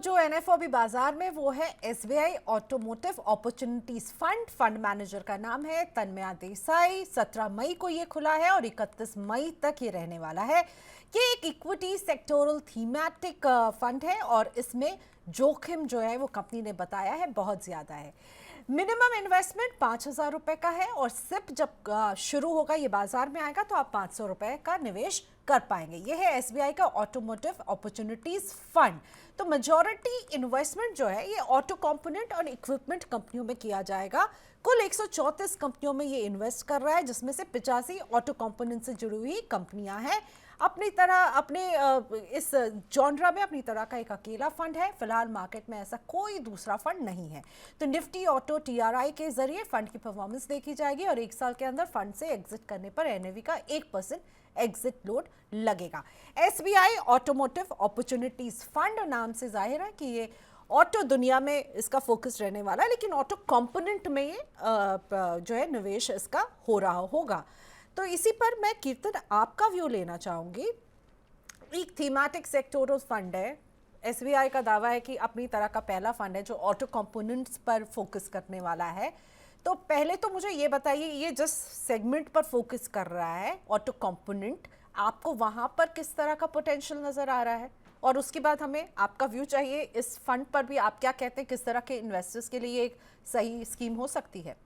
जो एनएफओ अभी बाजार में वो है SBI automotive opportunities fund. Fund manager का नाम है तन्मया देसाई। 17 मई को ये खुला है और 31 मई तक ये रहने वाला है। ये एक इक्विटी सेक्टोरल थीमेटिक फंड है और इसमें जोखिम जो है वो कंपनी ने बताया है बहुत ज्यादा है। मिनिमम इन्वेस्टमेंट 5,000 रुपए का है और सिप जब शुरू होगा, ये बाजार में आएगा तो आप 500 रुपए का निवेश कर पाएंगे। ये है एसबीआई का ऑटोमोटिव अपॉर्चुनिटीज फंड। तो मेजॉरिटी इन्वेस्टमेंट जो है ये ऑटो कंपोनेंट और इक्विपमेंट कंपनियों में किया जाएगा। कुल 134 कंपनियों में ये इन्वेस्ट कर रहा है, जिसमें से 85 ऑटो कंपोनेंट से जुड़ी हुई कंपनियां हैं। अपनी तरह अपने इस जॉनरा में अपनी तरह का एक अकेला फंड है। फिलहाल मार्केट में ऐसा कोई दूसरा फंड नहीं है। तो निफ्टी ऑटो टीआरआई के जरिए फंड की परफॉर्मेंस देखी जाएगी और एक साल के अंदर फंड से एग्जिट करने पर एनएवी का 1% एग्जिट लोड लगेगा। एसबीआई ऑटोमोटिव अपॉर्चुनिटीज फंड नाम से जाहिर है कि ये ऑटो दुनिया में इसका फोकस रहने वाला है, लेकिन ऑटो कंपोनेंट में ये जो है निवेश इसका हो रहा होगा। तो इसी पर मैं कीर्तन आपका व्यू लेना चाहूंगी। एक थीमेटिक सेक्टोरल फंड है। एसबीआई का दावा है कि अपनी तरह का पहला फंड है जो ऑटो कंपोनेंट्स पर फोकस करने वाला है। तो पहले तो मुझे ये बताइए, ये जिस सेगमेंट पर फोकस कर रहा है ऑटो कंपोनेंट, आपको वहां पर किस तरह का पोटेंशियल नजर आ रहा है? और उसके बाद हमें आपका व्यू चाहिए इस फंड पर भी। आप क्या कहते हैं, किस तरह के इन्वेस्टर्स के लिए एक सही स्कीम हो सकती है?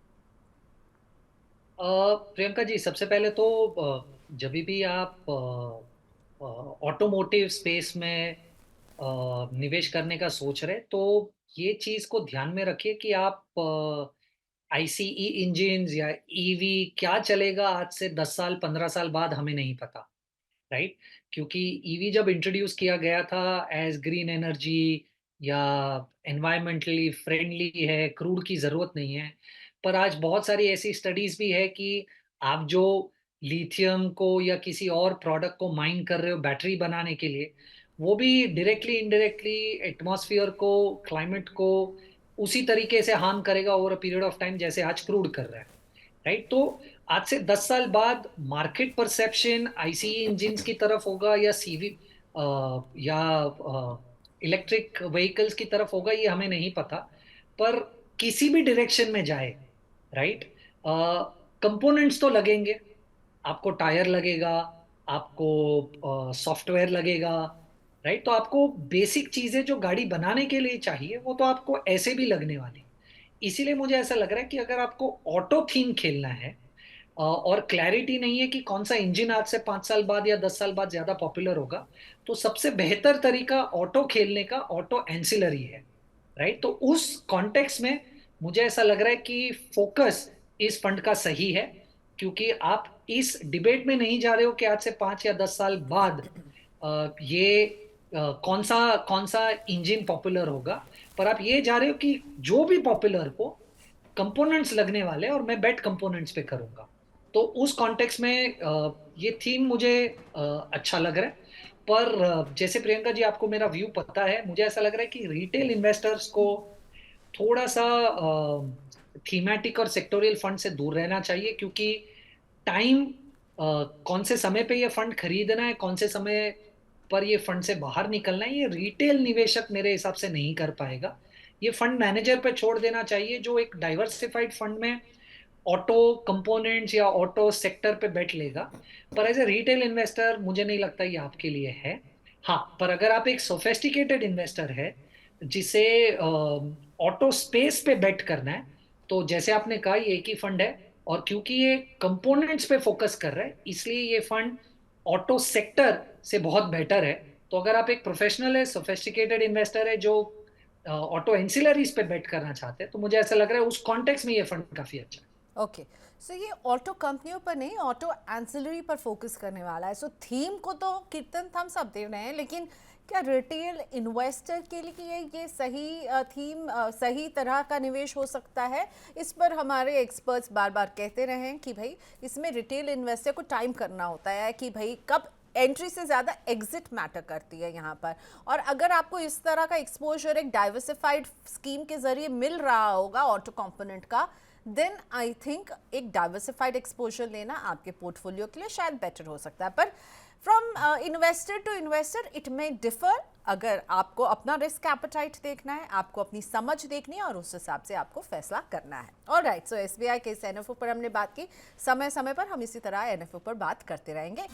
प्रियंका जी, सबसे पहले तो जब भी आप ऑटोमोटिव स्पेस में निवेश करने का सोच रहे, तो ये चीज को ध्यान में रखिए कि आप आईसीई इंजिन्स या ईवी क्या चलेगा आज से 10 साल 15 साल बाद हमें नहीं पता। राइट। क्योंकि ईवी जब इंट्रोड्यूस किया गया था एज ग्रीन एनर्जी या एनवायरमेंटली फ्रेंडली है, क्रूड की जरूरत नहीं है, पर आज बहुत सारी ऐसी स्टडीज भी है कि आप जो लिथियम को या किसी और प्रोडक्ट को माइन कर रहे हो बैटरी बनाने के लिए, वो भी डायरेक्टली इनडायरेक्टली एटमॉस्फेयर को, क्लाइमेट को उसी तरीके से हार्म करेगा over a period of time जैसे आज क्रूड कर रहा है। राइट। तो आज से 10 साल बाद मार्केट परसेप्शन आईसीई इंजिन्स की तरफ होगा या सीवी या इलेक्ट्रिक व्हीकल्स की तरफ होगा, ये हमें नहीं पता। पर किसी भी डायरेक्शन में जाए, राइट, कंपोनेंट्स तो लगेंगे। आपको टायर लगेगा, आपको सॉफ्टवेयर लगेगा। राइट। तो आपको बेसिक चीजें जो गाड़ी बनाने के लिए चाहिए वो तो आपको ऐसे भी लगने वाली। इसीलिए मुझे ऐसा लग रहा है कि अगर आपको ऑटो थीम खेलना है और क्लैरिटी नहीं है कि कौन सा इंजन आज से 5 साल बाद या 10 साल बाद ज्यादा पॉपुलर होगा, तो सबसे बेहतर तरीका ऑटो खेलने का ऑटो एंसिलरी है। राइट। तो उस कॉन्टेक्स्ट में मुझे ऐसा लग रहा है कि फोकस इस फंड का सही है, क्योंकि आप इस डिबेट में नहीं जा रहे हो कि आज से 5 या 10 साल बाद ये कौन सा इंजन पॉपुलर होगा, पर आप ये जा रहे हो कि जो भी पॉपुलर हो कंपोनेंट्स लगने वाले हैं और मैं बेट कंपोनेंट्स पे करूंगा। तो उस कॉन्टेक्स्ट में ये थीम मुझे अच्छा लग रहा है। पर जैसे प्रियंका जी, आपको मेरा व्यू पता है, मुझे ऐसा लग रहा है कि रिटेल इन्वेस्टर्स को थोड़ा सा थीमेटिक और सेक्टोरियल फंड से दूर रहना चाहिए, क्योंकि टाइम कौन से समय पे ये फंड खरीदना है, कौन से समय पर ये फंड से बाहर निकलना है, ये रिटेल निवेशक मेरे हिसाब से नहीं कर पाएगा। ये फंड मैनेजर पे छोड़ देना चाहिए, जो एक डाइवर्सिफाइड फंड में ऑटो कंपोनेंट्स या ऑटो सेक्टर पे बेट लेगा। पर एज ए रिटेल इन्वेस्टर मुझे नहीं लगता ये आपके लिए है। हाँ, पर अगर आप एक सोफेस्टिकेटेड इन्वेस्टर है जिसे ऑटो स्पेस पे बेट करना है, तो जैसे आपने कहा ये एक ही फंड है, और क्योंकि ये कंपोनेंट्स पे फोकस कर रहा है इसलिए ये फंड ऑटो सेक्टर से बहुत बेटर है। तो अगर आप एक प्रोफेशनल है, सोफेस्टिकेटेड इन्वेस्टर है जो ऑटो एंसिलरीज पे बेट करना चाहते हैं, तो मुझे ऐसा लग रहा है उस कॉन्टेक्स्ट में ये फंड काफी अच्छा है। ओके। सो ये ऑटो कंपनियों पर नहीं, ऑटो एंसिलरी पर फोकस करने वाला है। सो थीम को तो कीर्तन हम सब दे रहे हैं, लेकिन क्या रिटेल इन्वेस्टर के लिए ये सही थीम, सही तरह का निवेश हो सकता है? इस पर हमारे एक्सपर्ट्स बार बार कहते रहे हैं कि भाई इसमें रिटेल इन्वेस्टर को टाइम करना होता है कि भाई कब एंट्री से ज़्यादा एग्जिट मैटर करती है यहाँ पर। और अगर आपको इस तरह का एक्सपोजर एक डाइवर्सिफाइड स्कीम के जरिए मिल रहा होगा ऑटो कंपोनेंट का, देन आई थिंक एक डाइवर्सिफाइड एक्सपोजर लेना आपके पोर्टफोलियो के लिए शायद बेटर हो सकता है। पर from investor to investor it may differ. अगर आपको अपना रिस्क एपेटाइट देखना है, आपको अपनी समझ देखनी है और उस हिसाब से आपको फैसला करना है। ऑलराइट, सो एसबीआई के इस एनएफओ पर हमने बात की। समय समय पर हम इसी तरह एनएफओ पर बात करते रहेंगे।